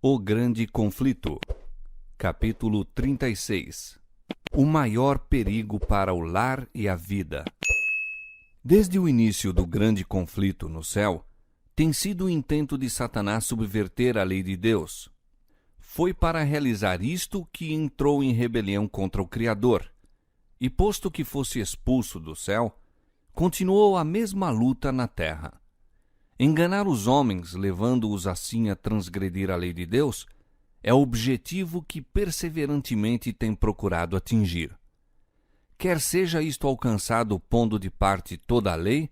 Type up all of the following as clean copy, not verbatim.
O Grande Conflito. Capítulo 36. O maior perigo para o lar e a vida. Desde o início do grande conflito no céu, tem sido o intento de Satanás subverter a lei de Deus. Foi para realizar isto que entrou em rebelião contra o Criador, e posto que fosse expulso do céu, continuou a mesma luta na terra. Enganar os homens, levando-os assim a transgredir a lei de Deus, é o objetivo que perseverantemente tem procurado atingir. Quer seja isto alcançado pondo de parte toda a lei,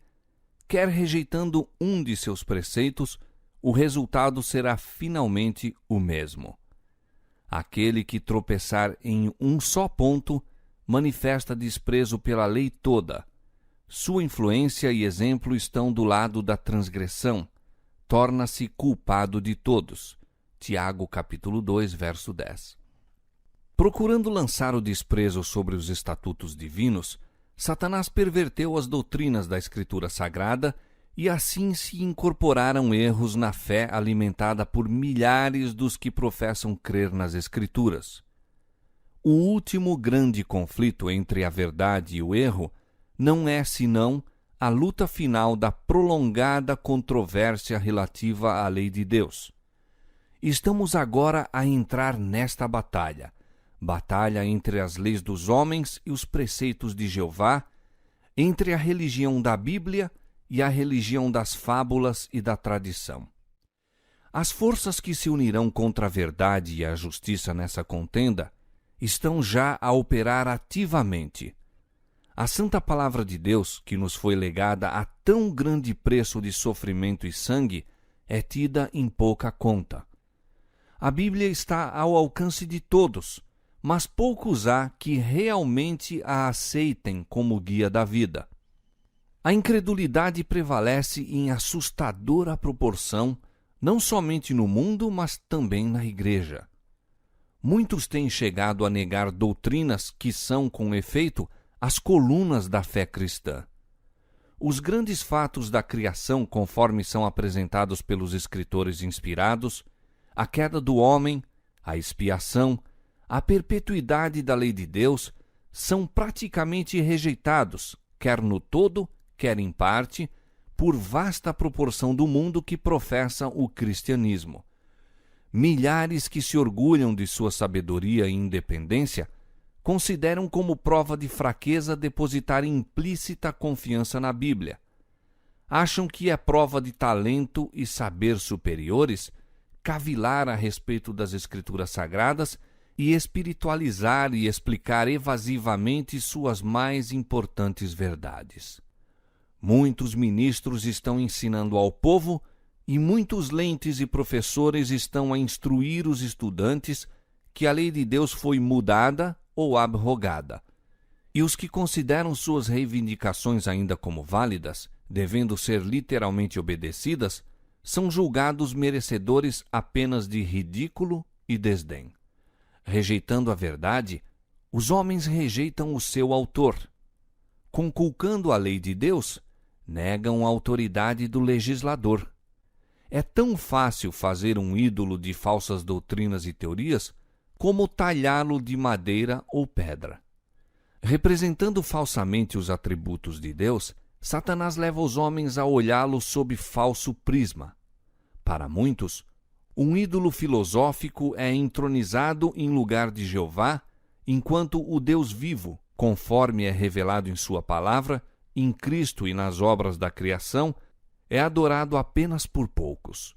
quer rejeitando um de seus preceitos, o resultado será finalmente o mesmo. Aquele que tropeçar em um só ponto manifesta desprezo pela lei toda. Sua influência e exemplo estão do lado da transgressão. Torna-se culpado de todos. Tiago, capítulo 2, verso 10. Procurando lançar o desprezo sobre os estatutos divinos, Satanás perverteu as doutrinas da Escritura Sagrada e assim se incorporaram erros na fé alimentada por milhares dos que professam crer nas Escrituras. O último grande conflito entre a verdade e o erro não é senão a luta final da prolongada controvérsia relativa à lei de Deus. Estamos agora a entrar nesta batalha entre as leis dos homens e os preceitos de Jeová, entre a religião da Bíblia e a religião das fábulas e da tradição. As forças que se unirão contra a verdade e a justiça nessa contenda estão já a operar ativamente. A santa palavra de Deus, que nos foi legada a tão grande preço de sofrimento e sangue, é tida em pouca conta. A Bíblia está ao alcance de todos, mas poucos há que realmente a aceitem como guia da vida. A incredulidade prevalece em assustadora proporção, não somente no mundo, mas também na Igreja. Muitos têm chegado a negar doutrinas que são, com efeito, as colunas da fé cristã. Os grandes fatos da criação, conforme são apresentados pelos escritores inspirados, a queda do homem, a expiação, a perpetuidade da lei de Deus, são praticamente rejeitados, quer no todo, quer em parte, por vasta proporção do mundo que professa o cristianismo. Milhares que se orgulham de sua sabedoria e independência consideram como prova de fraqueza depositar implícita confiança na Bíblia. Acham que é prova de talento e saber superiores cavilar a respeito das Escrituras Sagradas e espiritualizar e explicar evasivamente suas mais importantes verdades. Muitos ministros estão ensinando ao povo e muitos lentes e professores estão a instruir os estudantes que a lei de Deus foi mudada ou abrogada, e os que consideram suas reivindicações ainda como válidas, devendo ser literalmente obedecidas, são julgados merecedores apenas de ridículo e desdém. Rejeitando a verdade, os homens rejeitam o seu autor. Conculcando a lei de Deus, negam a autoridade do legislador. É tão fácil fazer um ídolo de falsas doutrinas e teorias como talhá-lo de madeira ou pedra. Representando falsamente os atributos de Deus, Satanás leva os homens a olhá-lo sob falso prisma. Para muitos, um ídolo filosófico é entronizado em lugar de Jeová, enquanto o Deus vivo, conforme é revelado em sua palavra, em Cristo e nas obras da criação, é adorado apenas por poucos.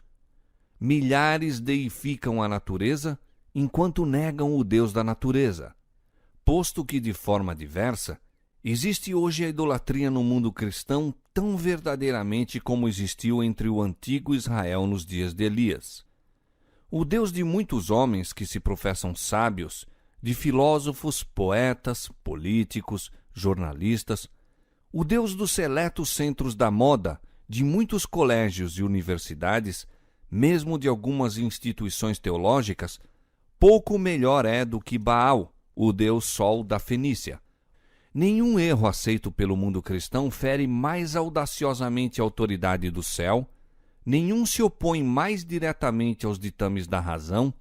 Milhares deificam a natureza, enquanto negam o Deus da natureza. Posto que, de forma diversa, existe hoje a idolatria no mundo cristão tão verdadeiramente como existiu entre o antigo Israel nos dias de Elias. O Deus de muitos homens que se professam sábios, de filósofos, poetas, políticos, jornalistas, o Deus dos seletos centros da moda, de muitos colégios e universidades, mesmo de algumas instituições teológicas, pouco melhor é do que Baal, o deus Sol da Fenícia. Nenhum erro aceito pelo mundo cristão fere mais audaciosamente a autoridade do céu, nenhum se opõe mais diretamente aos ditames da razão,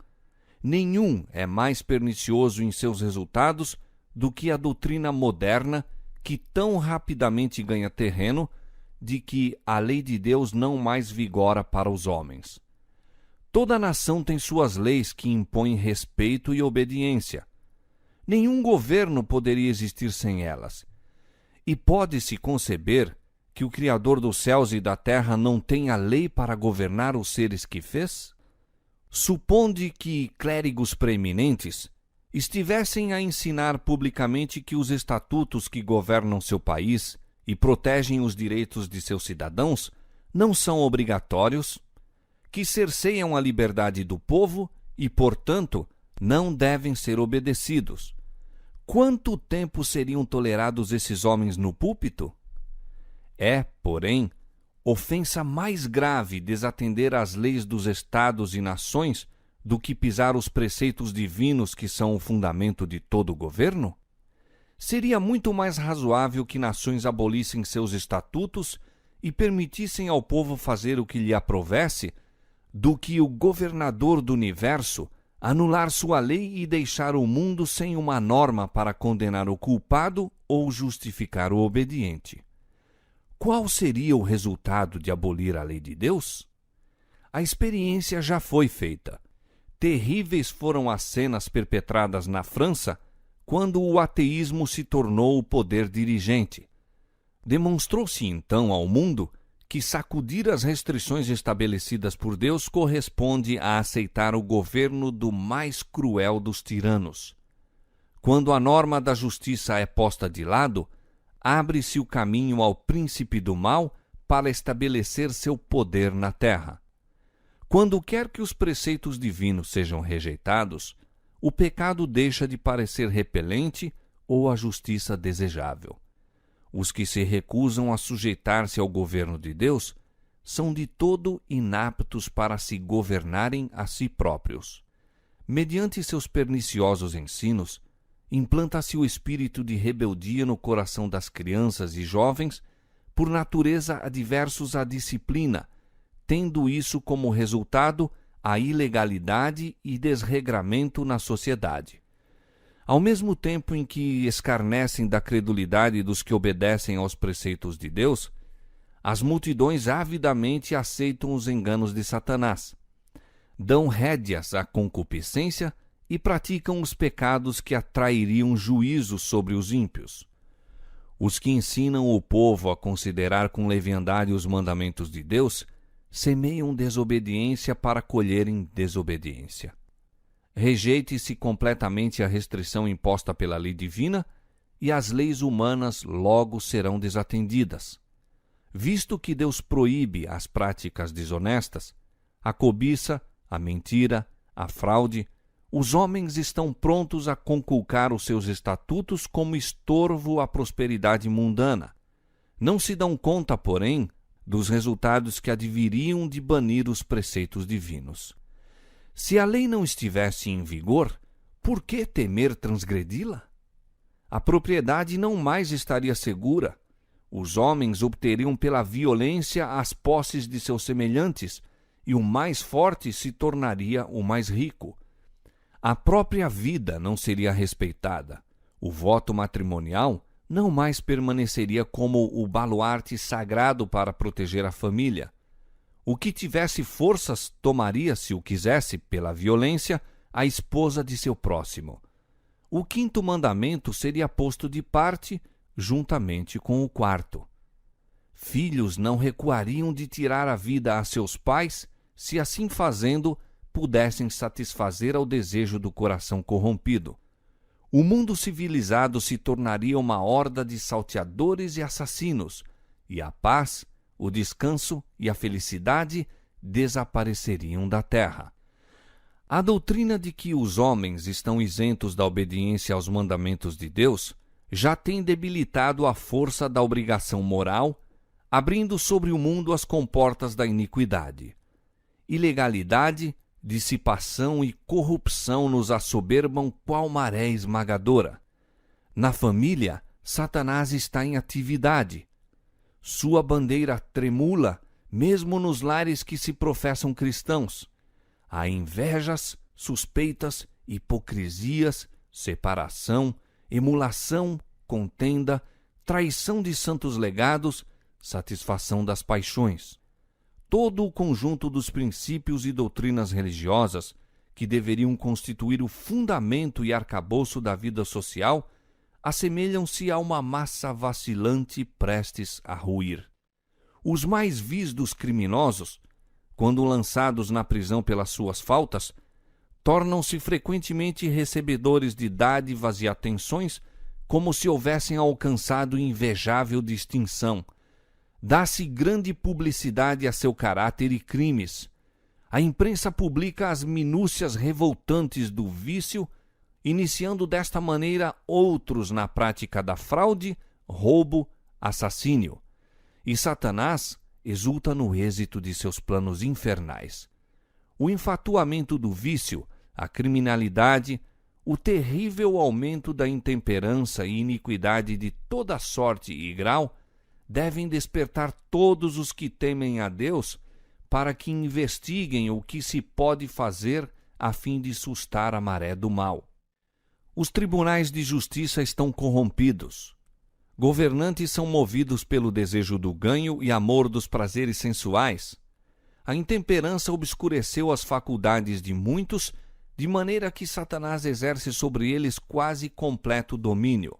nenhum é mais pernicioso em seus resultados do que a doutrina moderna, que tão rapidamente ganha terreno, de que a lei de Deus não mais vigora para os homens. Toda nação tem suas leis que impõem respeito e obediência. Nenhum governo poderia existir sem elas. E pode-se conceber que o Criador dos céus e da terra não tenha lei para governar os seres que fez? Suponde que clérigos preeminentes estivessem a ensinar publicamente que os estatutos que governam seu país e protegem os direitos de seus cidadãos não são obrigatórios, que cerceiam a liberdade do povo e, portanto, não devem ser obedecidos. Quanto tempo seriam tolerados esses homens no púlpito? É, porém, ofensa mais grave desatender às leis dos estados e nações do que pisar os preceitos divinos que são o fundamento de todo o governo? Seria muito mais razoável que nações abolissem seus estatutos e permitissem ao povo fazer o que lhe aprovesse, do que o governador do universo anular sua lei e deixar o mundo sem uma norma para condenar o culpado ou justificar o obediente. Qual seria o resultado de abolir a lei de Deus? A experiência já foi feita. Terríveis foram as cenas perpetradas na França quando o ateísmo se tornou o poder dirigente. Demonstrou-se então ao mundo que sacudir as restrições estabelecidas por Deus corresponde a aceitar o governo do mais cruel dos tiranos. Quando a norma da justiça é posta de lado, abre-se o caminho ao príncipe do mal para estabelecer seu poder na terra. Quando quer que os preceitos divinos sejam rejeitados, o pecado deixa de parecer repelente ou a justiça desejável. Os que se recusam a sujeitar-se ao governo de Deus são de todo inaptos para se governarem a si próprios. Mediante seus perniciosos ensinos, implanta-se o espírito de rebeldia no coração das crianças e jovens, por natureza adversos à disciplina, tendo isso como resultado a ilegalidade e desregramento na sociedade. Ao mesmo tempo em que escarnecem da credulidade dos que obedecem aos preceitos de Deus, as multidões avidamente aceitam os enganos de Satanás, dão rédeas à concupiscência e praticam os pecados que atrairiam juízo sobre os ímpios. Os que ensinam o povo a considerar com leviandade os mandamentos de Deus semeiam desobediência para colherem desobediência. Rejeite-se completamente a restrição imposta pela lei divina e as leis humanas logo serão desatendidas. Visto que Deus proíbe as práticas desonestas, a cobiça, a mentira, a fraude, os homens estão prontos a conculcar os seus estatutos como estorvo à prosperidade mundana. Não se dão conta, porém, dos resultados que adviriam de banir os preceitos divinos. Se a lei não estivesse em vigor, por que temer transgredi-la? A propriedade não mais estaria segura. Os homens obteriam pela violência as posses de seus semelhantes, e o mais forte se tornaria o mais rico. A própria vida não seria respeitada. O voto matrimonial não mais permaneceria como o baluarte sagrado para proteger a família. O que tivesse forças tomaria, se o quisesse, pela violência, a esposa de seu próximo. O quinto mandamento seria posto de parte, juntamente com o quarto. Filhos não recuariam de tirar a vida a seus pais, se assim fazendo pudessem satisfazer ao desejo do coração corrompido. O mundo civilizado se tornaria uma horda de salteadores e assassinos, e a paz, o descanso e a felicidade desapareceriam da terra. A doutrina de que os homens estão isentos da obediência aos mandamentos de Deus já tem debilitado a força da obrigação moral, abrindo sobre o mundo as comportas da iniquidade. Ilegalidade, dissipação e corrupção nos assoberbam qual maré esmagadora. Na família, Satanás está em atividade. Sua bandeira tremula, mesmo nos lares que se professam cristãos. Há invejas, suspeitas, hipocrisias, separação, emulação, contenda, traição de santos legados, satisfação das paixões. Todo o conjunto dos princípios e doutrinas religiosas que deveriam constituir o fundamento e arcabouço da vida social assemelham-se a uma massa vacilante prestes a ruir. Os mais vis dos criminosos, quando lançados na prisão pelas suas faltas, tornam-se frequentemente recebedores de dádivas e atenções como se houvessem alcançado invejável distinção. Dá-se grande publicidade a seu caráter e crimes. A imprensa publica as minúcias revoltantes do vício, iniciando desta maneira outros na prática da fraude, roubo, assassínio. E Satanás exulta no êxito de seus planos infernais. O enfatuamento do vício, a criminalidade, o terrível aumento da intemperança e iniquidade de toda sorte e grau devem despertar todos os que temem a Deus para que investiguem o que se pode fazer a fim de sustar a maré do mal. Os tribunais de justiça estão corrompidos. Governantes são movidos pelo desejo do ganho e amor dos prazeres sensuais. A intemperança obscureceu as faculdades de muitos, de maneira que Satanás exerce sobre eles quase completo domínio.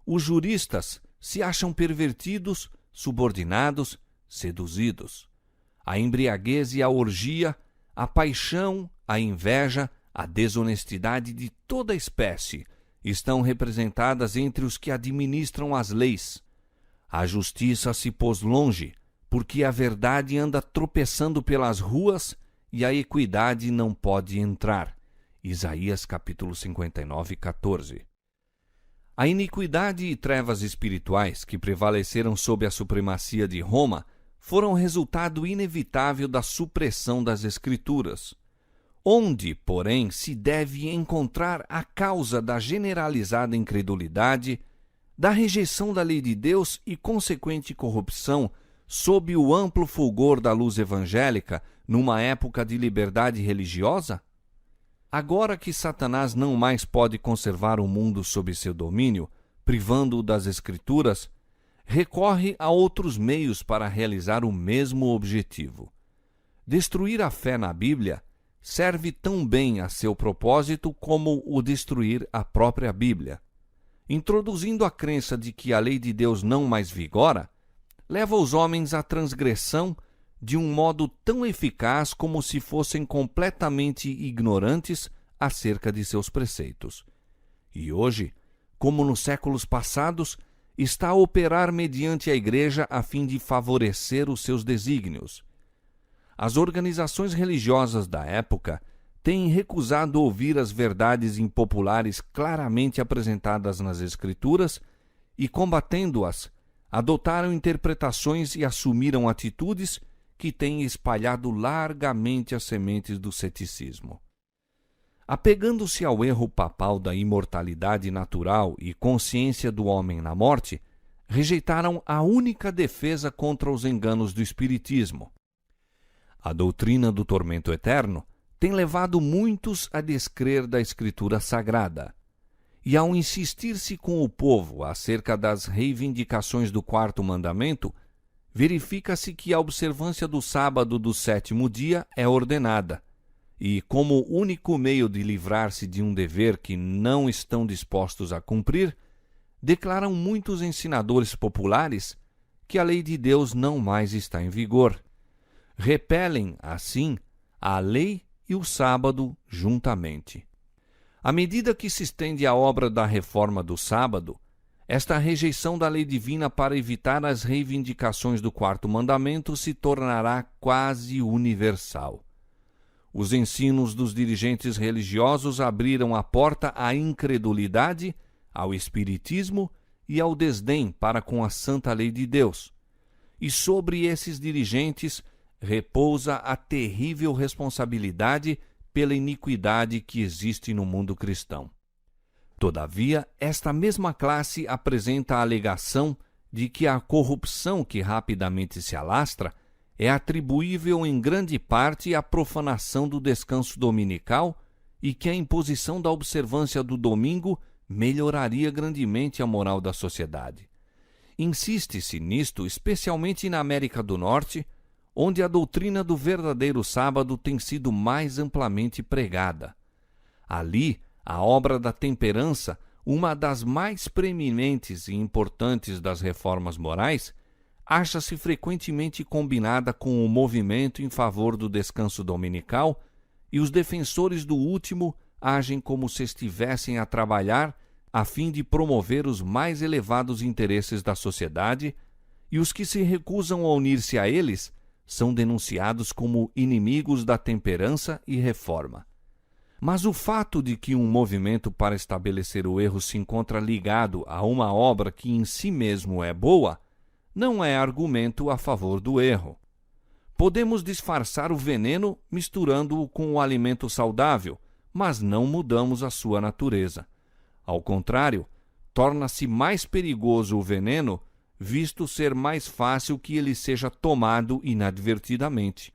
Os juristas se acham pervertidos, subordinados, seduzidos. A embriaguez e a orgia, a paixão, a inveja, a desonestidade de toda espécie estão representadas entre os que administram as leis. A justiça se pôs longe, porque a verdade anda tropeçando pelas ruas e a equidade não pode entrar. Isaías capítulo 59, 14. A iniquidade e trevas espirituais que prevaleceram sob a supremacia de Roma foram resultado inevitável da supressão das Escrituras. Onde, porém, se deve encontrar a causa da generalizada incredulidade, da rejeição da lei de Deus e consequente corrupção sob o amplo fulgor da luz evangélica numa época de liberdade religiosa? Agora que Satanás não mais pode conservar o mundo sob seu domínio, privando-o das Escrituras, recorre a outros meios para realizar o mesmo objetivo. Destruir a fé na Bíblia serve tão bem a seu propósito como o destruir a própria Bíblia. Introduzindo a crença de que a lei de Deus não mais vigora, leva os homens à transgressão de um modo tão eficaz como se fossem completamente ignorantes acerca de seus preceitos. E hoje, como nos séculos passados, está a operar mediante a Igreja a fim de favorecer os seus desígnios. As organizações religiosas da época têm recusado ouvir as verdades impopulares claramente apresentadas nas Escrituras e, combatendo-as, adotaram interpretações e assumiram atitudes que têm espalhado largamente as sementes do ceticismo. Apegando-se ao erro papal da imortalidade natural e consciência do homem na morte, rejeitaram a única defesa contra os enganos do Espiritismo. A doutrina do tormento eterno tem levado muitos a descrer da Escritura Sagrada. E ao insistir-se com o povo acerca das reivindicações do quarto mandamento, verifica-se que a observância do sábado do sétimo dia é ordenada, e como único meio de livrar-se de um dever que não estão dispostos a cumprir, declaram muitos ensinadores populares que a lei de Deus não mais está em vigor. Repelem, assim, a lei e o sábado juntamente. À medida que se estende a obra da reforma do sábado, esta rejeição da lei divina para evitar as reivindicações do quarto mandamento se tornará quase universal. Os ensinos dos dirigentes religiosos abriram a porta à incredulidade, ao espiritismo e ao desdém para com a santa lei de Deus. E sobre esses dirigentes repousa a terrível responsabilidade pela iniquidade que existe no mundo cristão. Todavia, esta mesma classe apresenta a alegação de que a corrupção que rapidamente se alastra é atribuível em grande parte à profanação do descanso dominical e que a imposição da observância do domingo melhoraria grandemente a moral da sociedade. Insiste-se nisto especialmente na América do Norte, onde a doutrina do verdadeiro sábado tem sido mais amplamente pregada. Ali, a obra da temperança, uma das mais preeminentes e importantes das reformas morais, acha-se frequentemente combinada com o movimento em favor do descanso dominical, e os defensores do último agem como se estivessem a trabalhar a fim de promover os mais elevados interesses da sociedade, e os que se recusam a unir-se a eles são denunciados como inimigos da temperança e reforma. Mas o fato de que um movimento para estabelecer o erro se encontra ligado a uma obra que em si mesmo é boa, não é argumento a favor do erro. Podemos disfarçar o veneno misturando-o com o alimento saudável, mas não mudamos a sua natureza. Ao contrário, torna-se mais perigoso o veneno, visto ser mais fácil que ele seja tomado inadvertidamente.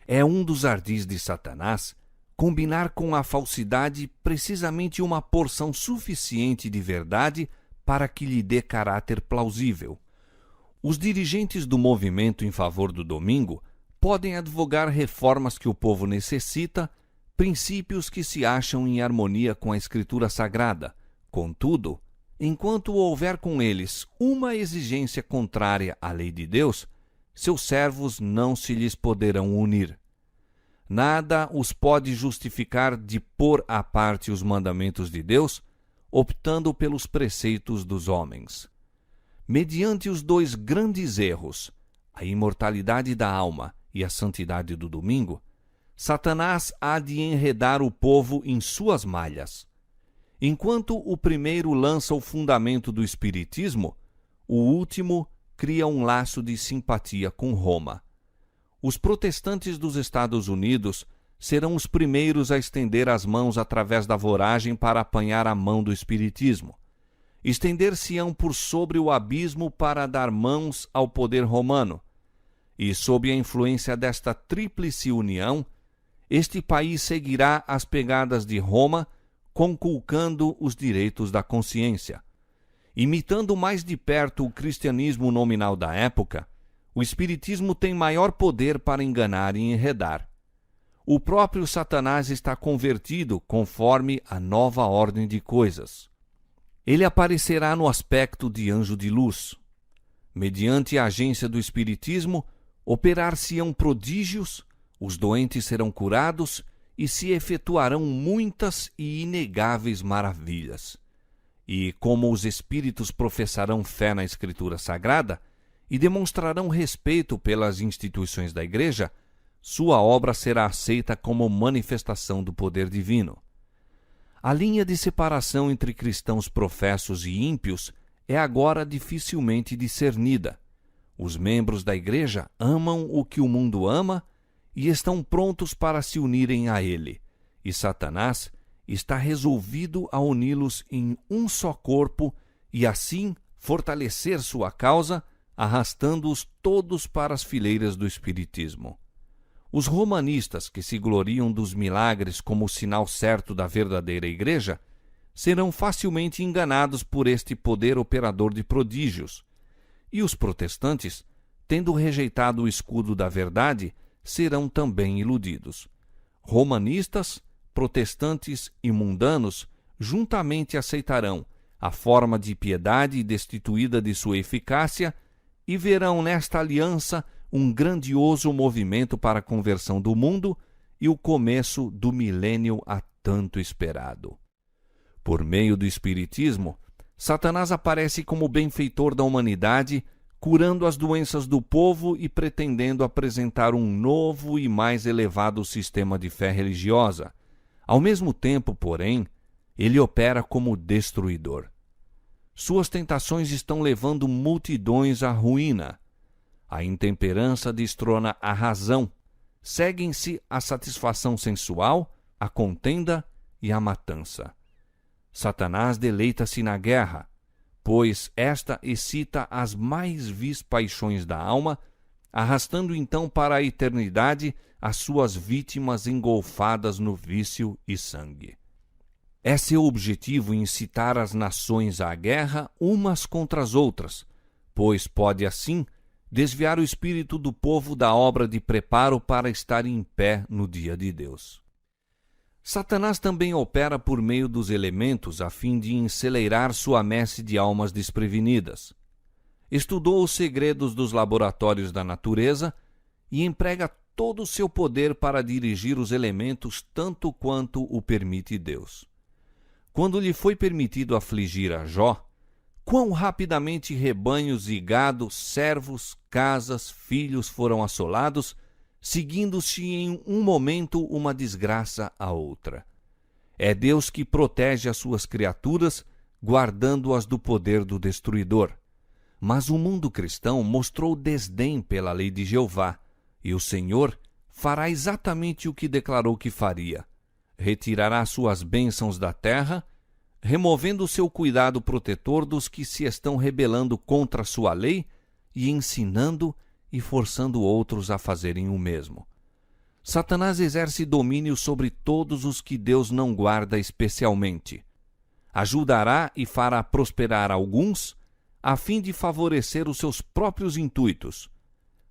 É um dos ardis de Satanás combinar com a falsidade precisamente uma porção suficiente de verdade para que lhe dê caráter plausível. Os dirigentes do movimento em favor do domingo podem advogar reformas que o povo necessita, princípios que se acham em harmonia com a Escritura Sagrada. Contudo, enquanto houver com eles uma exigência contrária à lei de Deus, seus servos não se lhes poderão unir. Nada os pode justificar de pôr à parte os mandamentos de Deus, optando pelos preceitos dos homens. Mediante os dois grandes erros, a imortalidade da alma e a santidade do domingo, Satanás há de enredar o povo em suas malhas. Enquanto o primeiro lança o fundamento do espiritismo, o último cria um laço de simpatia com Roma. Os protestantes dos Estados Unidos serão os primeiros a estender as mãos através da voragem para apanhar a mão do espiritismo. Estender-se-ão por sobre o abismo para dar mãos ao poder romano. E, sob a influência desta tríplice união, este país seguirá as pegadas de Roma, conculcando os direitos da consciência. Imitando mais de perto o cristianismo nominal da época, o espiritismo tem maior poder para enganar e enredar. O próprio Satanás está convertido conforme a nova ordem de coisas. Ele aparecerá no aspecto de anjo de luz. Mediante a agência do espiritismo, operar-se-ão prodígios, os doentes serão curados e se efetuarão muitas e inegáveis maravilhas. E como os espíritos professarão fé na Escritura Sagrada e demonstrarão respeito pelas instituições da Igreja, sua obra será aceita como manifestação do poder divino. A linha de separação entre cristãos professos e ímpios é agora dificilmente discernida. Os membros da Igreja amam o que o mundo ama e estão prontos para se unirem a ele, e Satanás está resolvido a uni-los em um só corpo e assim fortalecer sua causa, arrastando-os todos para as fileiras do espiritismo. Os romanistas, que se gloriam dos milagres como sinal certo da verdadeira Igreja, serão facilmente enganados por este poder operador de prodígios, e os protestantes, tendo rejeitado o escudo da verdade, serão também iludidos. Romanistas, protestantes e mundanos juntamente aceitarão a forma de piedade destituída de sua eficácia e verão nesta aliança um grandioso movimento para a conversão do mundo e o começo do milênio há tanto esperado. Por meio do espiritismo, Satanás aparece como benfeitor da humanidade, curando as doenças do povo e pretendendo apresentar um novo e mais elevado sistema de fé religiosa. Ao mesmo tempo, porém, ele opera como destruidor. Suas tentações estão levando multidões à ruína. A intemperança destrona a razão. Seguem-se a satisfação sensual, a contenda e a matança. Satanás deleita-se na guerra, pois esta excita as mais vis paixões da alma, arrastando então para a eternidade as suas vítimas engolfadas no vício e sangue. É seu objetivo incitar as nações à guerra umas contra as outras, pois pode assim desviar o espírito do povo da obra de preparo para estar em pé no dia de Deus. Satanás também opera por meio dos elementos a fim de enceleirar sua messe de almas desprevenidas. Estudou os segredos dos laboratórios da natureza e emprega todo o seu poder para dirigir os elementos tanto quanto o permite Deus. Quando lhe foi permitido afligir a Jó, quão rapidamente rebanhos e gado, servos, casas, filhos foram assolados, seguindo-se em um momento uma desgraça a outra. É Deus que protege as suas criaturas, guardando-as do poder do destruidor. Mas o mundo cristão mostrou desdém pela lei de Jeová, e o Senhor fará exatamente o que declarou que faria. Retirará suas bênçãos da terra, removendo seu cuidado protetor dos que se estão rebelando contra sua lei e ensinando e forçando outros a fazerem o mesmo. Satanás exerce domínio sobre todos os que Deus não guarda especialmente. Ajudará e fará prosperar alguns, a fim de favorecer os seus próprios intuitos.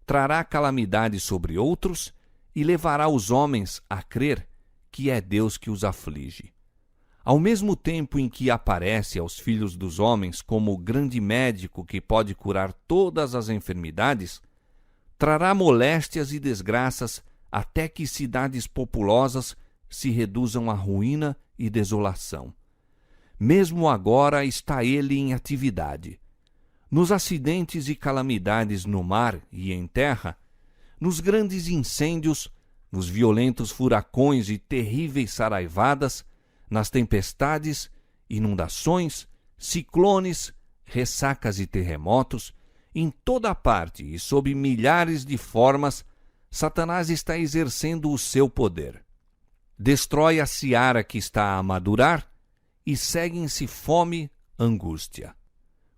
Trará calamidade sobre outros e levará os homens a crer que é Deus que os aflige. Ao mesmo tempo em que aparece aos filhos dos homens como o grande médico que pode curar todas as enfermidades, trará moléstias e desgraças até que cidades populosas se reduzam à ruína e desolação. Mesmo agora está ele em atividade. Nos acidentes e calamidades no mar e em terra, nos grandes incêndios, nos violentos furacões e terríveis saraivadas, nas tempestades, inundações, ciclones, ressacas e terremotos, em toda parte e sob milhares de formas, Satanás está exercendo o seu poder. Destrói a seara que está a madurar e seguem-se fome, angústia.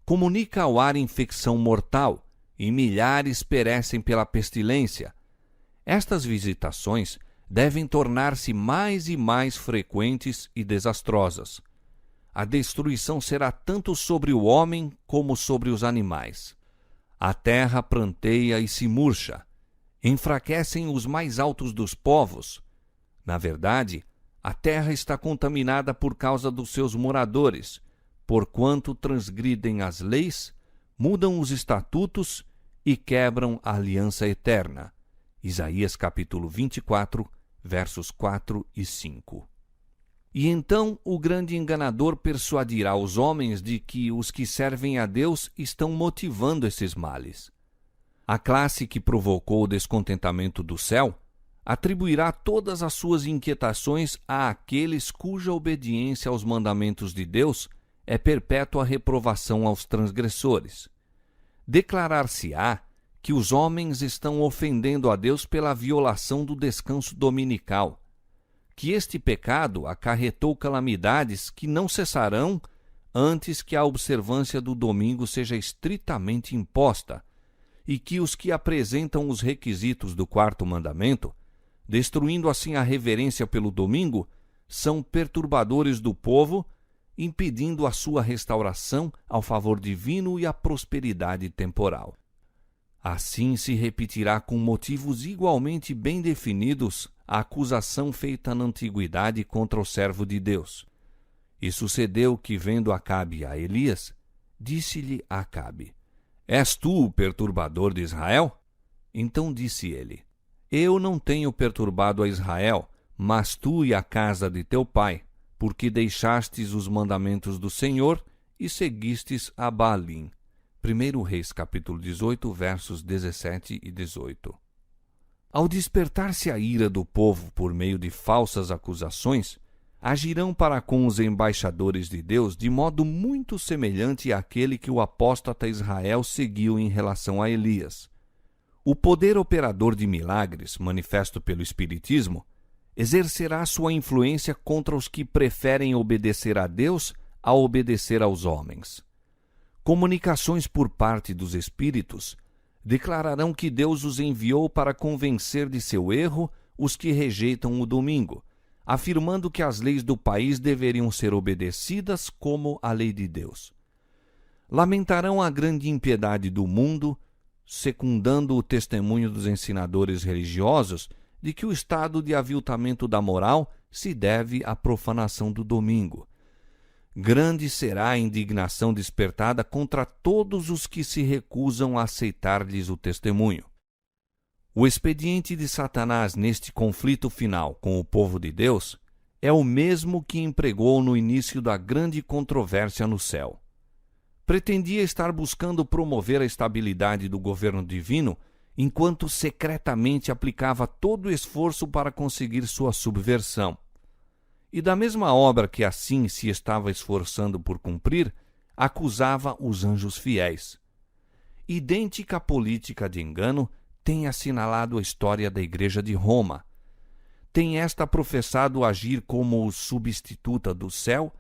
Comunica ao ar infecção mortal, e milhares perecem pela pestilência. Estas visitações devem tornar-se mais e mais frequentes e desastrosas. A destruição será tanto sobre o homem como sobre os animais. A terra pranteia e se murcha. Enfraquecem os mais altos dos povos. Na verdade, a terra está contaminada por causa dos seus moradores, porquanto transgridem as leis, mudam os estatutos e quebram a aliança eterna. Isaías capítulo 24, versos 4 e 5. E então o grande enganador persuadirá os homens de que os que servem a Deus estão motivando esses males. A classe que provocou o descontentamento do céu atribuirá todas as suas inquietações àqueles cuja obediência aos mandamentos de Deus é perpétua reprovação aos transgressores. Declarar-se-á que os homens estão ofendendo a Deus pela violação do descanso dominical, que este pecado acarretou calamidades que não cessarão antes que a observância do domingo seja estritamente imposta, e que os que apresentam os requisitos do quarto mandamento, destruindo assim a reverência pelo domingo, são perturbadores do povo, impedindo a sua restauração ao favor divino e a prosperidade temporal. Assim se repetirá com motivos igualmente bem definidos a acusação feita na antiguidade contra o servo de Deus. E sucedeu que, vendo Acabe a Elias, disse-lhe Acabe: És tu o perturbador de Israel? Então disse ele: Eu não tenho perturbado a Israel, mas tu e a casa de teu pai, porque deixastes os mandamentos do Senhor e seguistes a Baalim. 1 Reis, capítulo 18, versos 17 e 18. Ao despertar-se a ira do povo por meio de falsas acusações, agirão para com os embaixadores de Deus de modo muito semelhante àquele que o apóstata Israel seguiu em relação a Elias. O poder operador de milagres, manifesto pelo Espiritismo, exercerá sua influência contra os que preferem obedecer a Deus a obedecer aos homens. Comunicações por parte dos espíritos Declararão que Deus os enviou para convencer de seu erro os que rejeitam o domingo, afirmando que as leis do país deveriam ser obedecidas como a lei de Deus. Lamentarão a grande impiedade do mundo, secundando o testemunho dos ensinadores religiosos de que o estado de aviltamento da moral se deve à profanação do domingo. Grande será a indignação despertada contra todos os que se recusam a aceitar-lhes o testemunho. O expediente de Satanás neste conflito final com o povo de Deus é o mesmo que empregou no início da grande controvérsia no céu. Pretendia estar buscando promover a estabilidade do governo divino, enquanto secretamente aplicava todo o esforço para conseguir sua subversão. E da mesma obra que assim se estava esforçando por cumprir, acusava os anjos fiéis. Idêntica política de engano tem assinalado a história da Igreja de Roma. Tem esta professado agir como substituta do céu,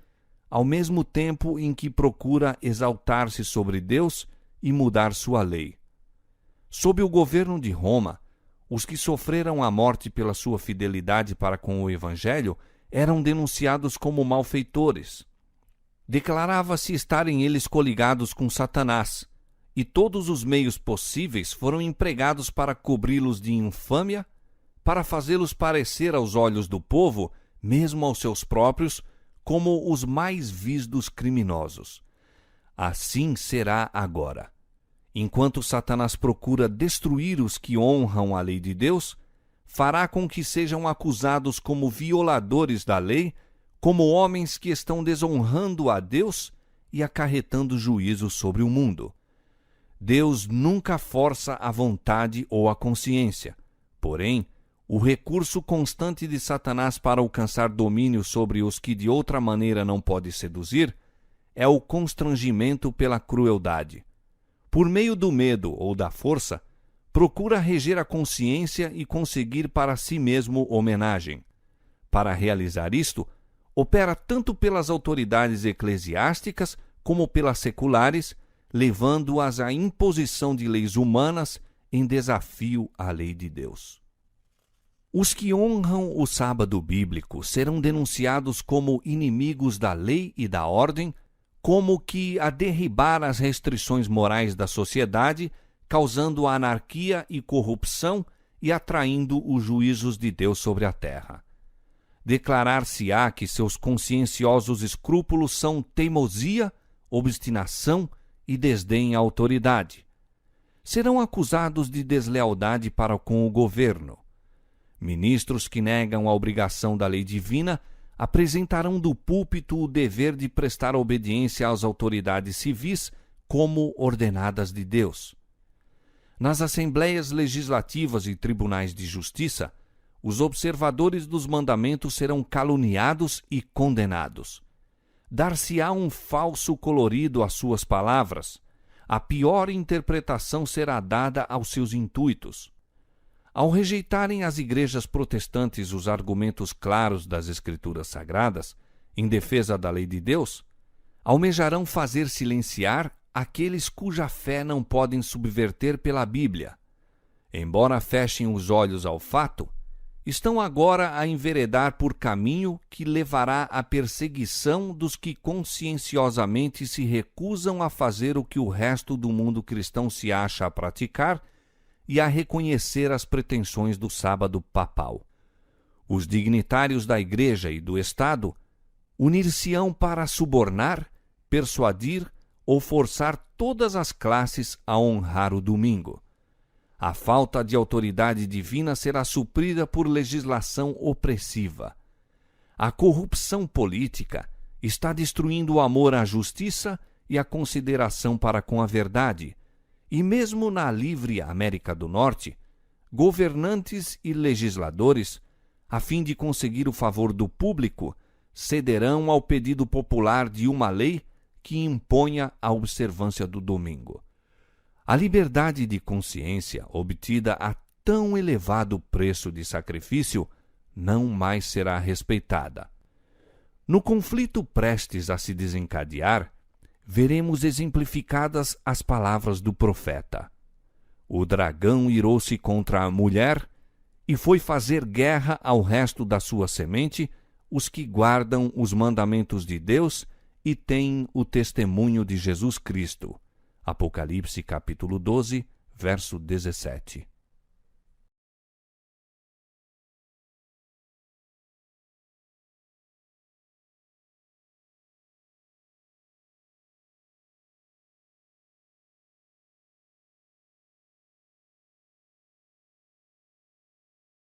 ao mesmo tempo em que procura exaltar-se sobre Deus e mudar sua lei. Sob o governo de Roma, os que sofreram a morte pela sua fidelidade para com o Evangelho eram denunciados como malfeitores. Declarava-se estarem eles coligados com Satanás, e todos os meios possíveis foram empregados para cobri-los de infâmia, para fazê-los parecer aos olhos do povo, mesmo aos seus próprios, como os mais vis dos criminosos. Assim será agora. Enquanto Satanás procura destruir os que honram a lei de Deus, fará com que sejam acusados como violadores da lei, como homens que estão desonrando a Deus e acarretando juízo sobre o mundo. Deus nunca força a vontade ou a consciência. Porém, o recurso constante de Satanás para alcançar domínio sobre os que de outra maneira não pode seduzir é o constrangimento pela crueldade. Por meio do medo ou da força, procura reger a consciência e conseguir para si mesmo homenagem. Para realizar isto, opera tanto pelas autoridades eclesiásticas como pelas seculares, levando-as à imposição de leis humanas em desafio à lei de Deus. Os que honram o sábado bíblico serão denunciados como inimigos da lei e da ordem, como que a derribar as restrições morais da sociedade, causando anarquia e corrupção e atraindo os juízos de Deus sobre a terra. Declarar-se-á que seus conscienciosos escrúpulos são teimosia, obstinação e desdém à autoridade. Serão acusados de deslealdade para com o governo. Ministros que negam a obrigação da lei divina apresentarão do púlpito o dever de prestar obediência às autoridades civis como ordenadas de Deus. Nas assembleias legislativas e tribunais de justiça, os observadores dos mandamentos serão caluniados e condenados. Dar-se-á um falso colorido às suas palavras. A pior interpretação será dada aos seus intuitos. Ao rejeitarem as igrejas protestantes os argumentos claros das Escrituras Sagradas, em defesa da lei de Deus, almejarão fazer silenciar aqueles cuja fé não podem subverter pela Bíblia. Embora fechem os olhos ao fato, estão agora a enveredar por caminho que levará à perseguição dos que conscienciosamente se recusam a fazer o que o resto do mundo cristão se acha a praticar e a reconhecer as pretensões do sábado papal. Os dignitários da Igreja e do Estado unir-se-ão para subornar, persuadir ou forçar todas as classes a honrar o domingo. A falta de autoridade divina será suprida por legislação opressiva. A corrupção política está destruindo o amor à justiça e a consideração para com a verdade, e mesmo na livre América do Norte, governantes e legisladores, a fim de conseguir o favor do público, cederão ao pedido popular de uma lei que imponha a observância do domingo. A liberdade de consciência, obtida a tão elevado preço de sacrifício, não mais será respeitada. No conflito prestes a se desencadear, veremos exemplificadas as palavras do profeta. O dragão irou-se contra a mulher e foi fazer guerra ao resto da sua semente, os que guardam os mandamentos de Deus e têm o testemunho de Jesus Cristo. Apocalipse capítulo 12, verso 17.